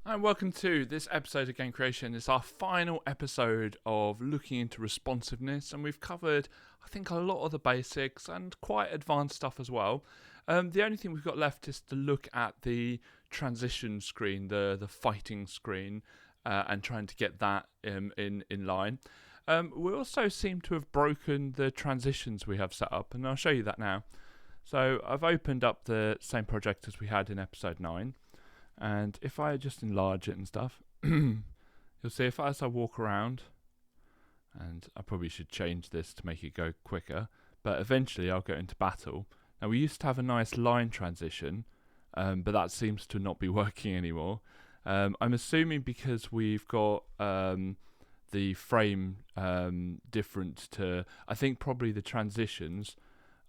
And welcome to this episode of Game Creation. It's our final episode of looking into responsiveness, and we've covered, I think, a lot of the basics and quite advanced stuff as well. The only thing we've got left is to look at the transition screen, the fighting screen, and trying to get that in line. We also seem to have broken the transitions we have set up, and I'll show you that now. So I've opened up the same project as we had in episode 9. And if I just enlarge it and stuff, you'll see as I walk around, and I probably should change this to make it go quicker, but eventually I'll go into battle. Now we used to have a nice line transition, but that seems to not be working anymore. I'm assuming because we've got the frame different to, I think probably the transitions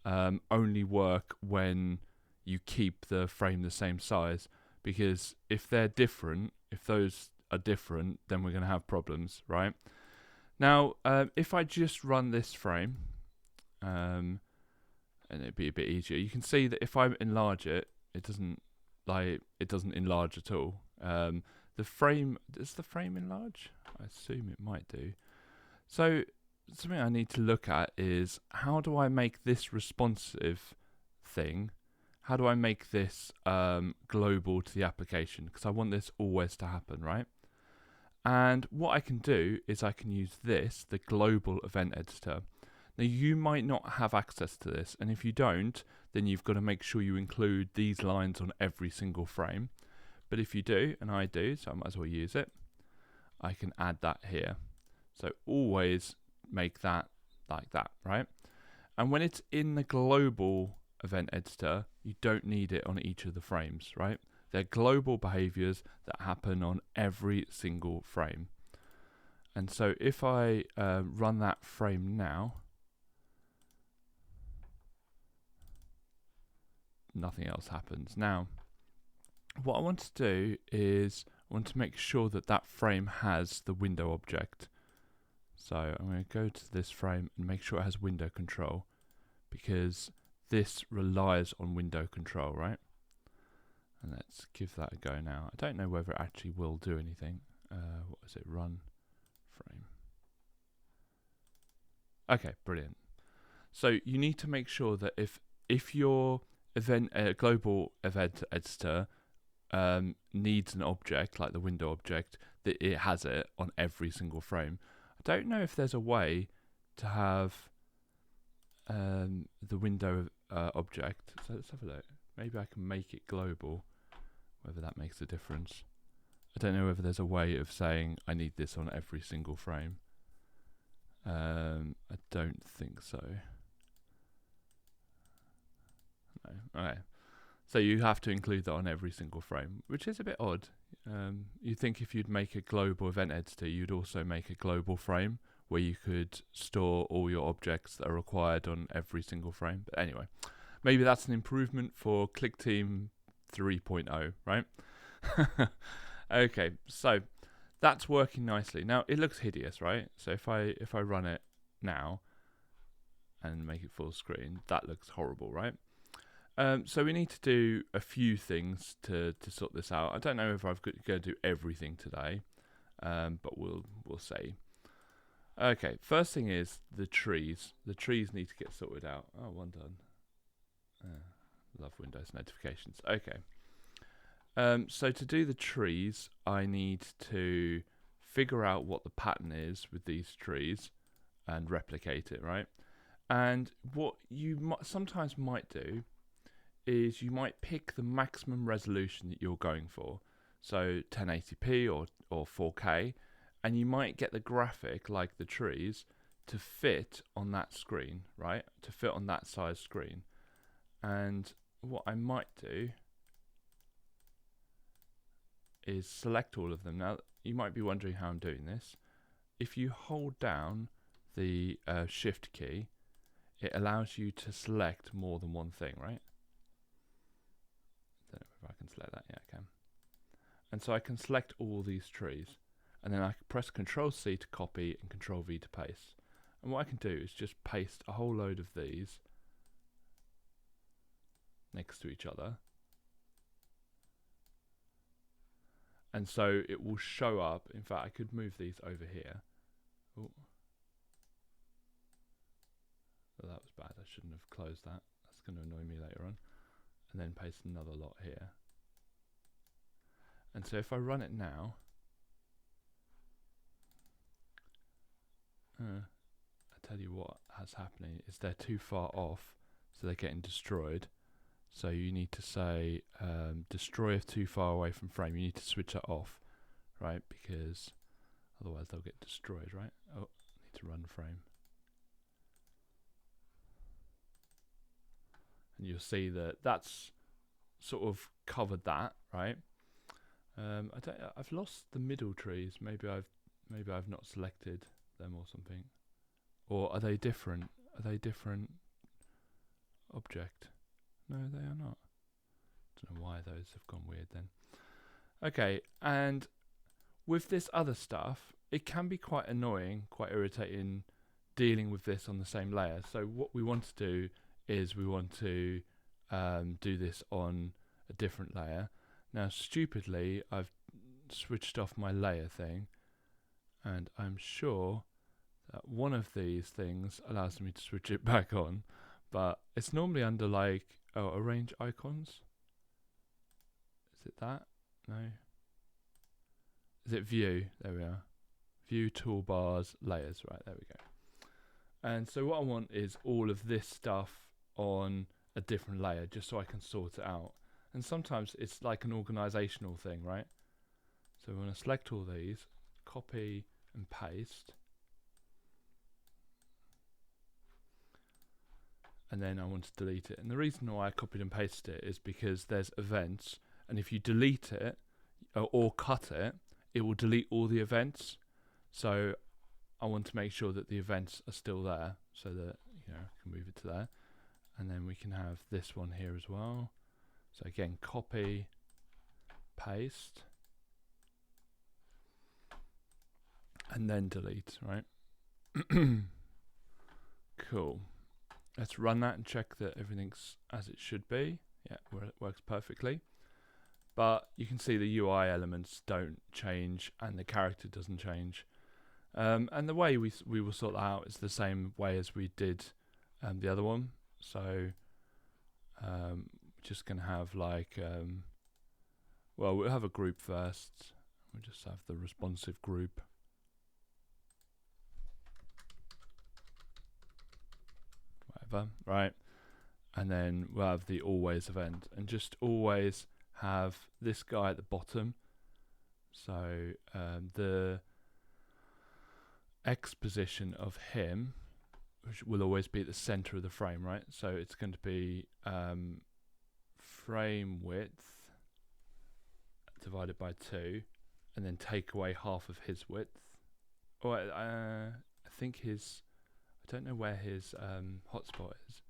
only work when you keep the frame the same size. Because if they're different, if those are different, then we're going to have problems, right? Now, if I just run this frame, and it'd be a bit easier, you can see that if I enlarge it, it doesn't enlarge at all. The frame, does the frame enlarge? I assume it might do. So something I need to look at is, how do I make this responsive thing? How do I make this global to the application? Because I want this always to happen, right? And what I can do is I can use this, the global event editor. Now you might not have access to this, and if you don't, then you've got to make sure you include these lines on every single frame. But if you do, and I do, so I might as well use it, I can add that here. So always make that like that, right? And when it's in the global event editor, you don't need it on each of the frames, right? They're global behaviors that happen on every single frame. And so if I run that frame now, nothing else happens. Now, what I want to do is I want to make sure that that frame has the window object. So I'm going to go to this frame and make sure it has window control, because this relies on window control, right? And let's give that a go now. I don't know whether it actually will do anything. What is it? Run frame. Okay, brilliant. So you need to make sure that if your global event editor needs an object like the window object, that it has it on every single frame. I don't know if there's a way to have the window object. So let's have a look. Maybe I can make it global, whether that makes a difference. I don't know whether there's a way of saying I need this on every single frame. I don't think so. No. Okay. So you have to include that on every single frame, which is a bit odd. You'd think if you'd make a global event editor, you'd also make a global frame where you could store all your objects that are required on every single frame. But anyway, maybe that's an improvement for Clickteam 3.0, right? Okay, so that's working nicely. Now it looks hideous, right? So if I run it now and make it full screen, that looks horrible, right? So we need to do a few things to sort this out. I don't know if I'm going to do everything today, but we'll see. Okay, first thing is the trees. The trees need to get sorted out. Oh, one done. Love Windows notifications. Okay. So to do the trees, I need to figure out what the pattern is with these trees and replicate it, right? And what you sometimes might do is you might pick the maximum resolution that you're going for. So 1080p or 4K. And you might get the graphic, like the trees, to fit on that screen, right? To fit on that size screen. And what I might do is select all of them. Now, you might be wondering how I'm doing this. If you hold down the Shift key, it allows you to select more than one thing, right? I don't know if I can select that. Yeah, I can. And so I can select all these trees. And then I can press Control-C to copy and Control-V to paste. And what I can do is just paste a whole load of these next to each other. and so it will show up. In fact, I could move these over here. Oh, well, that was bad. I shouldn't have closed that. That's going to annoy me later on. And then paste another lot here. And so if I run it now, I tell you what has happening is they're too far off, so they're getting destroyed. So you need to say destroy if too far away from frame. You need to switch that off, right? Because otherwise they'll get destroyed, right? Oh, need to run frame. And you'll see that that's sort of covered that, right? I've lost the middle trees. Maybe I've not selected them or something. Or are they different? Are they different object? No, they are not. Don't know why those have gone weird then. Okay, and with this other stuff, it can be quite annoying, quite irritating dealing with this on the same layer. So what we want to do is we want to do this on a different layer. Now, stupidly, I've switched off my layer thing, and I'm sure that one of these things allows me to switch it back on, but it's normally under like, arrange icons. Is it that? No. Is it view? There we are. View, toolbars, layers. Right, there we go. And so what I want is all of this stuff on a different layer, just so I can sort it out. And sometimes it's like an organizational thing, right? So we want to select all these, copy and paste. And then I want to delete it. And the reason why I copied and pasted it is because there's events, and if you delete it or cut it, it will delete all the events. So I want to make sure that the events are still there, so that I can move it to there. And then we can have this one here as well. So again, copy, paste, and then delete, right? Cool. Let's run that and check that everything's as it should be. Yeah, it works perfectly. But you can see the UI elements don't change and the character doesn't change. And the way we will sort that out is the same way as we did the other one. So we're just going to have like, we'll have a group first. We'll just have the responsive group. Whatever, right? And then we'll have the always event, and just always have this guy at the bottom. So the X position of him, which will always be at the center of the frame, right? So it's going to be frame width divided by 2, and then take away half of his width. Or I think his, I don't know where his hotspot is.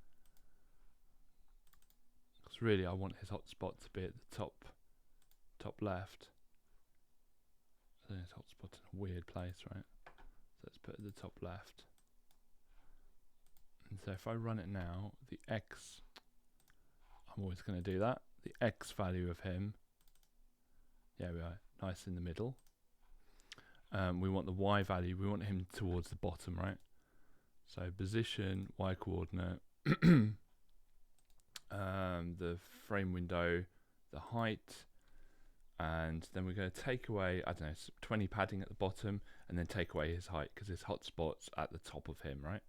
Because really I want his hotspot to be at the top left. I think his hotspot's in a weird place, right? So let's put it at the top left. And so if I run it now, the X, I'm always going to do that. The X value of him, there we are, nice in the middle. We want the Y value, we want him towards the bottom, right? So position, Y coordinate, the frame window, the height, and then we're going to take away, I don't know, 20 padding at the bottom, and then take away his height, because his hotspot's at the top of him, right?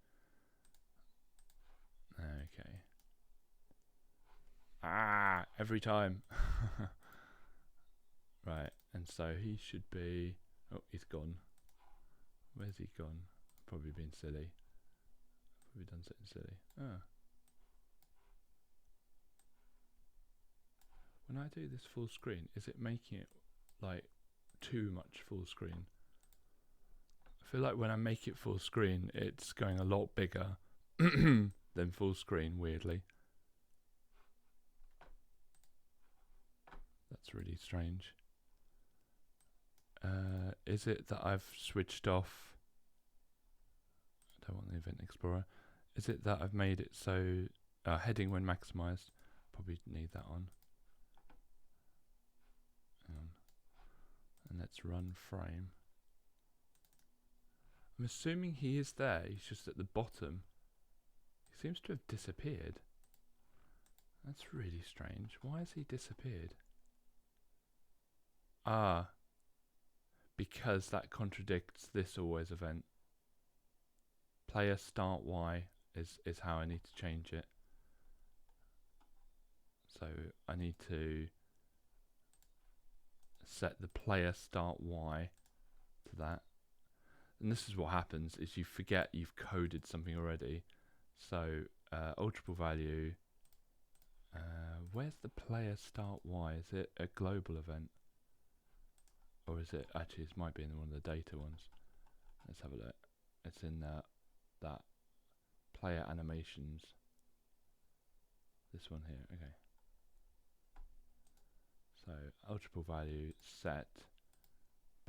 Okay. Every time. Right, and so he should be, oh, he's gone. Where's he gone? Probably been silly. Probably done something silly. When I do this full screen, is it making it like too much full screen? I feel like when I make it full screen, it's going a lot bigger than full screen, weirdly. That's really strange. Is it that I've switched off? I don't want the Event Explorer. Is it that I've made it so heading when maximized? Probably need that on. Let's run frame. I'm assuming he is there. He's just at the bottom. He seems to have disappeared. That's really strange. Why has he disappeared? Ah, because that contradicts this always event. Player start Y is how I need to change it. So I need to set the player start Y to that. And this is what happens, is you forget you've coded something already. So alterable value, where's the player start Y? Is it a global event? Or is it, actually it might be in one of the data ones. Let's have a look. It's in that player animations. This one here, okay. So alterable value set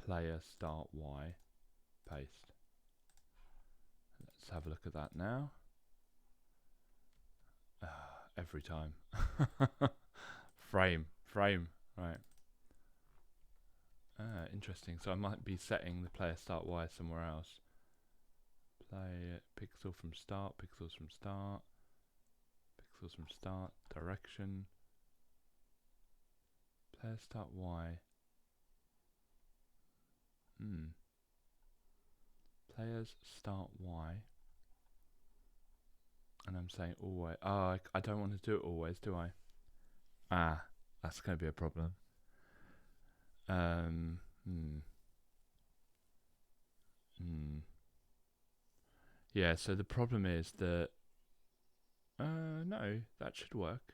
player start Y paste. Let's have a look at that now. Every time. frame, right. Interesting. So I might be setting the player start Y somewhere else. Play pixel from start, pixels from start, pixels from start, direction. Player start Y. Players start Y. And I'm saying always. Oh, I don't want to do it always, do I? Ah, that's going to be a problem. Yeah, so the problem is that no, that should work.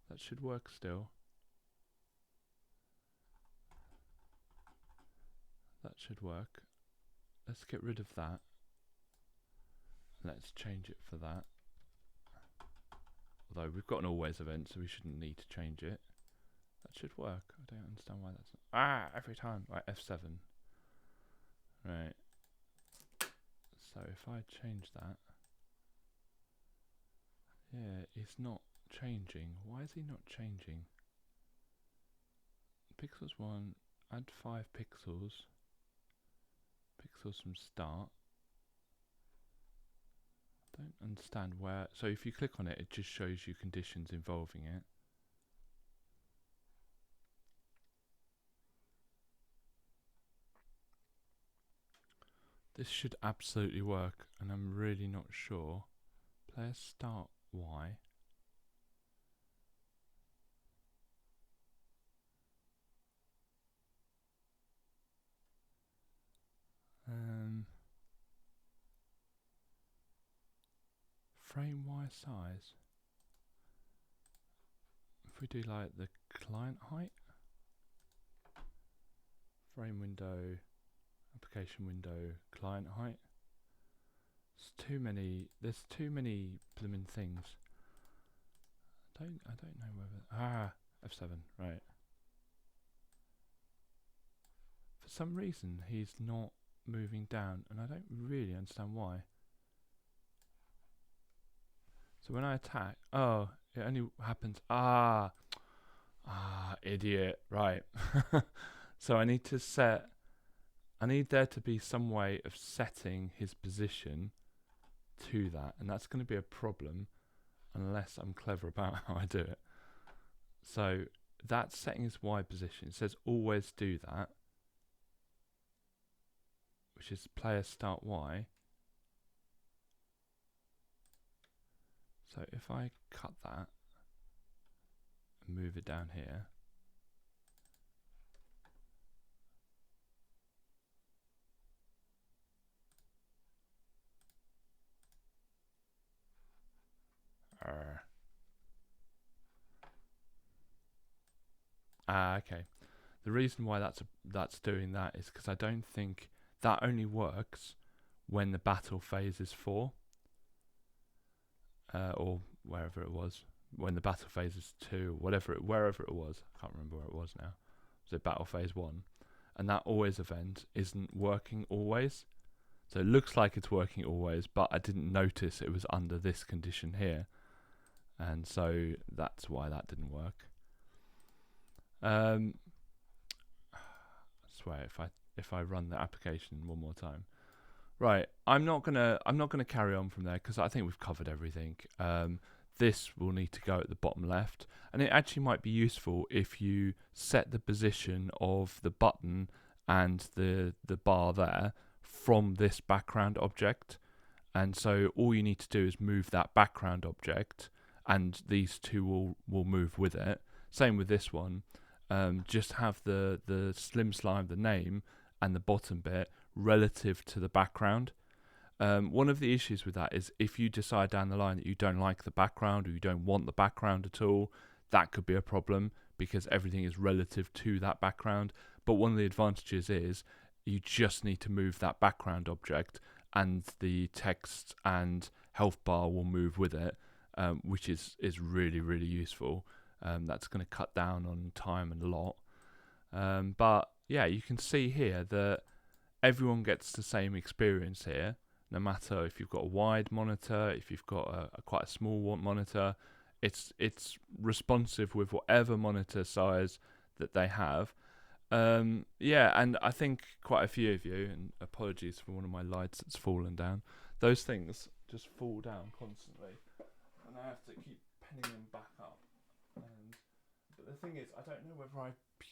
That should work still. That should work. Let's get rid of that. Let's change it for that. Although we've got an always event, so we shouldn't need to change it. That should work. I don't understand why that's not. Every time. Right, F7. Right. So if I change that, yeah, it's not changing. Why is he not changing? Pixels 1, add 5 pixels. Pixels from start. Don't understand where. So if you click on it, it just shows you conditions involving it. This should absolutely work, and I'm really not sure. Player start Y. Frame Y size. If we do like the client height, frame window, application window, client height. It's too many. There's too many blooming things. I don't know whether F7 right. For some reason he's not moving down, and I don't really understand why. So when I attack, oh, it only happens. Idiot. Right. So I need to set. I need there to be some way of setting his position to that, and that's going to be a problem unless I'm clever about how I do it. So that's setting his Y position. It says always do that, which is player start Y. So if I cut that and move it down here, okay. The reason why that's doing that is because I don't think that only works when the battle phase is 4, or wherever it was. When the battle phase is 2, wherever it was. I can't remember where it was now. Was it battle phase 1? And that always event isn't working always. So it looks like it's working always, but I didn't notice it was under this condition here. And so that's why that didn't work. swear if I run the application one more time. Right, I'm not gonna carry on from there because I think we've covered everything. This will need to go at the bottom left, and it actually might be useful if you set the position of the button and the bar there from this background object. And so all you need to do is move that background object, and these two will move with it. Same with this one. Just have the slim slime, the name, and the bottom bit relative to the background. One of the issues with that is if you decide down the line that you don't like the background or you don't want the background at all, that could be a problem because everything is relative to that background. But one of the advantages is you just need to move that background object and the text and health bar will move with it, which is really, really useful. That's going to cut down on time and a lot. But yeah, you can see here that everyone gets the same experience here, no matter if you've got a wide monitor, if you've got a quite a small monitor. It's responsive with whatever monitor size that they have. Yeah, and I think quite a few of you, and apologies for one of my lights that's fallen down, those things just fall down constantly, and I have to keep pinning them back up. But the thing is, I don't know whether I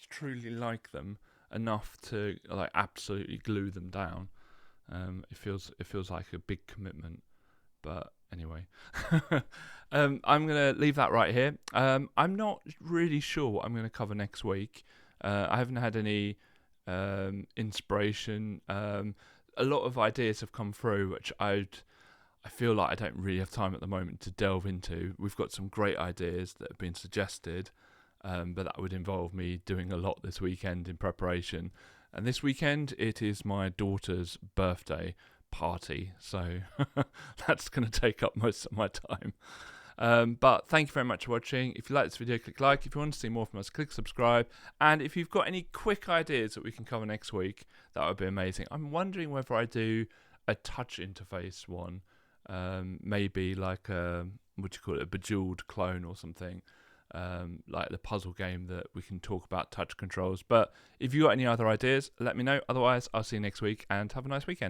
truly like them enough to like absolutely glue them down. It feels like a big commitment, but anyway. I'm gonna leave that right here. I'm not really sure what I'm gonna cover next week. I haven't had any inspiration. A lot of ideas have come through, which I feel like I don't really have time at the moment to delve into. We've got some great ideas that have been suggested, but that would involve me doing a lot this weekend in preparation. And this weekend, it is my daughter's birthday party, so that's going to take up most of my time. But thank you very much for watching. If you like this video, click like. If you want to see more from us, click subscribe. And if you've got any quick ideas that we can cover next week, that would be amazing. I'm wondering whether I do a touch interface one, maybe like a, what do you call it, a Bejeweled clone or something, like the puzzle game that we can talk about touch controls. But if you got any other ideas, let me know. Otherwise, I'll see you next week and have a nice weekend.